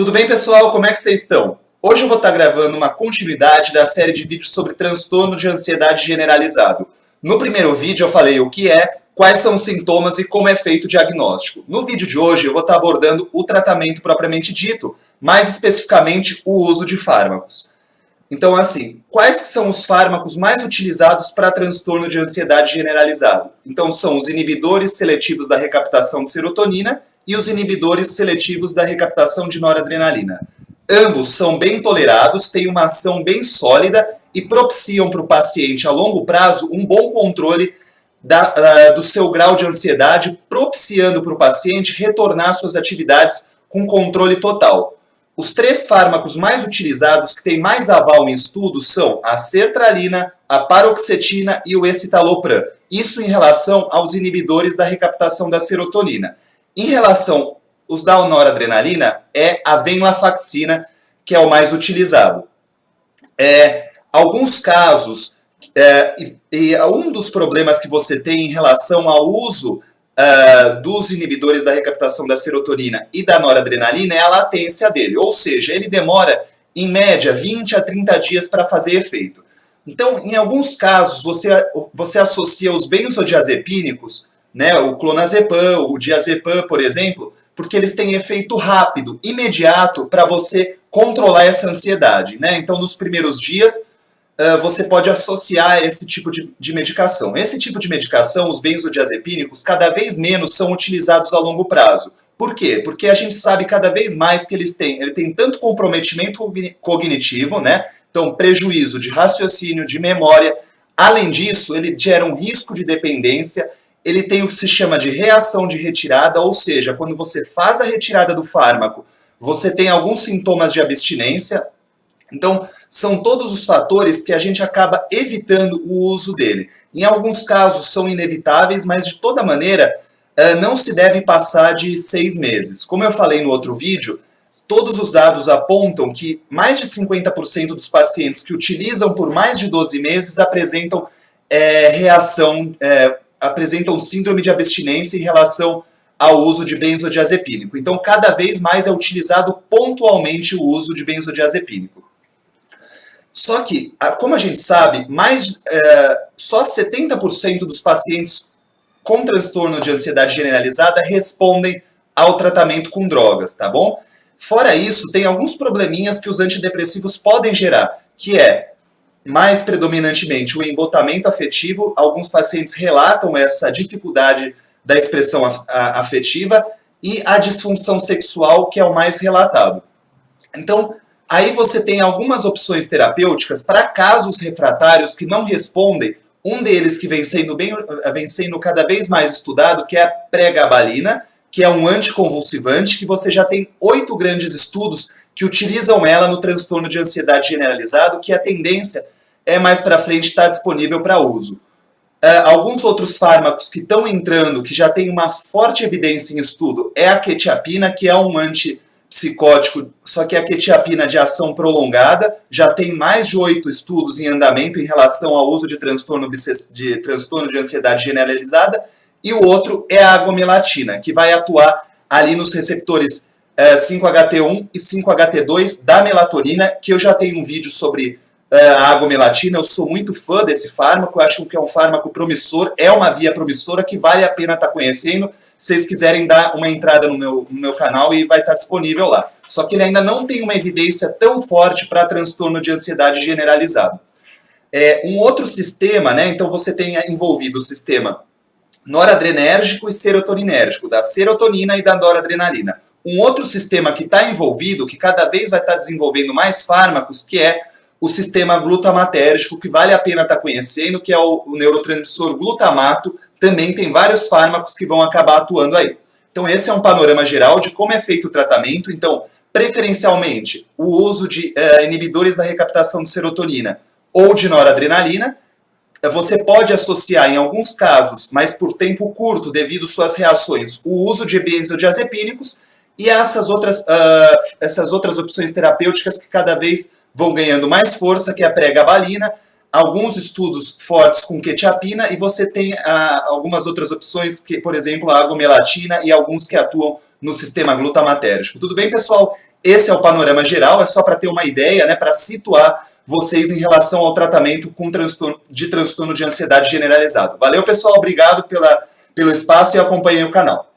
Tudo bem, pessoal? Como é que vocês estão? Hoje eu vou estar gravando uma continuidade da série de vídeos sobre transtorno de ansiedade generalizado. No primeiro vídeo eu falei o que é, quais são os sintomas e como é feito o diagnóstico. No vídeo de hoje eu vou estar abordando o tratamento propriamente dito, mais especificamente o uso de fármacos. Então, assim, quais que são os fármacos mais utilizados para transtorno de ansiedade generalizado? Então, são os inibidores seletivos da recaptação de serotonina e os inibidores seletivos da recaptação de noradrenalina. Ambos são bem tolerados, têm uma ação bem sólida e propiciam para o paciente a longo prazo um bom controle do seu grau de ansiedade, propiciando para o paciente retornar às suas atividades com controle total. Os três fármacos mais utilizados que têm mais aval em estudos são a sertralina, a paroxetina e o escitalopram. Isso em relação aos inibidores da recaptação da serotonina. Em relação aos da noradrenalina, é a venlafaxina, que é o mais utilizado. Alguns casos, um dos problemas que você tem em relação ao uso dos inibidores da recaptação da serotonina e da noradrenalina é a latência dele, ou seja, ele demora em média 20 a 30 dias para fazer efeito. Então, em alguns casos, você associa os benzodiazepínicos, né, o clonazepam, o diazepam, por exemplo, porque eles têm efeito rápido, imediato, para você controlar essa ansiedade, né? Então, nos primeiros dias, você pode associar esse tipo de medicação. Esse tipo de medicação, os benzodiazepínicos, cada vez menos são utilizados a longo prazo. Por quê? Porque a gente sabe cada vez mais que ele tem tanto comprometimento cognitivo, né? Então, prejuízo de raciocínio, de memória. Além disso, ele gera um risco de dependência. Ele tem o que se chama de reação de retirada, ou seja, quando você faz a retirada do fármaco, você tem alguns sintomas de abstinência. Então, são todos os fatores que a gente acaba evitando o uso dele. Em alguns casos são inevitáveis, mas de toda maneira não se deve passar de 6 meses. Como eu falei no outro vídeo, todos os dados apontam que mais de 50% dos pacientes que utilizam por mais de 12 meses apresentam apresentam síndrome de abstinência em relação ao uso de benzodiazepínico. Então, cada vez mais é utilizado pontualmente o uso de benzodiazepínico. Só que, como a gente sabe, só 70% dos pacientes com transtorno de ansiedade generalizada respondem ao tratamento com drogas, tá bom? Fora isso, tem alguns probleminhas que os antidepressivos podem gerar, que é mais predominantemente o embotamento afetivo. Alguns pacientes relatam essa dificuldade da expressão afetiva e a disfunção sexual, que é o mais relatado. Então, aí você tem algumas opções terapêuticas para casos refratários que não respondem. Um deles que vem sendo cada vez mais estudado, que é a pregabalina, que é um anticonvulsivante, que você já tem 8 grandes estudos que utilizam ela no transtorno de ansiedade generalizado, que a tendência é mais para frente estar disponível para uso. Alguns outros fármacos que estão entrando, que já tem uma forte evidência em estudo, é a quetiapina, que é um antipsicótico, só que é a quetiapina de ação prolongada, já tem mais de 8 estudos em andamento em relação ao uso de transtorno de ansiedade generalizada, e o outro é a agomelatina, que vai atuar ali nos receptores 5-HT1 e 5-HT2 da melatonina, que eu já tenho um vídeo sobre a agomelatina. Eu sou muito fã desse fármaco, eu acho que é um fármaco promissor, é uma via promissora que vale a pena estar conhecendo. Se vocês quiserem dar uma entrada no meu canal, e vai estar disponível lá. Só que ele ainda não tem uma evidência tão forte para transtorno de ansiedade generalizado. Um outro sistema, né? Então você tem envolvido o sistema noradrenérgico e serotoninérgico, da serotonina e da noradrenalina. Um outro sistema que está envolvido, que cada vez vai estar desenvolvendo mais fármacos, que é o sistema glutamatérgico, que vale a pena estar conhecendo, que é o neurotransmissor glutamato. Também tem vários fármacos que vão acabar atuando aí. Então, esse é um panorama geral de como é feito o tratamento. Então, preferencialmente, o uso de inibidores da recaptação de serotonina ou de noradrenalina. Você pode associar, em alguns casos, mas por tempo curto, devido às suas reações, o uso de benzodiazepínicos e essas outras opções terapêuticas que cada vez vão ganhando mais força, que é a pregabalina, alguns estudos fortes com quetiapina, e você tem algumas outras opções, que, por exemplo, a agomelatina e alguns que atuam no sistema glutamatérgico. Tudo bem, pessoal? esse é o panorama geral, é só para ter uma ideia, né, para situar vocês em relação ao tratamento com transtorno de ansiedade generalizado. Valeu, pessoal, obrigado pelo espaço e acompanhem o canal.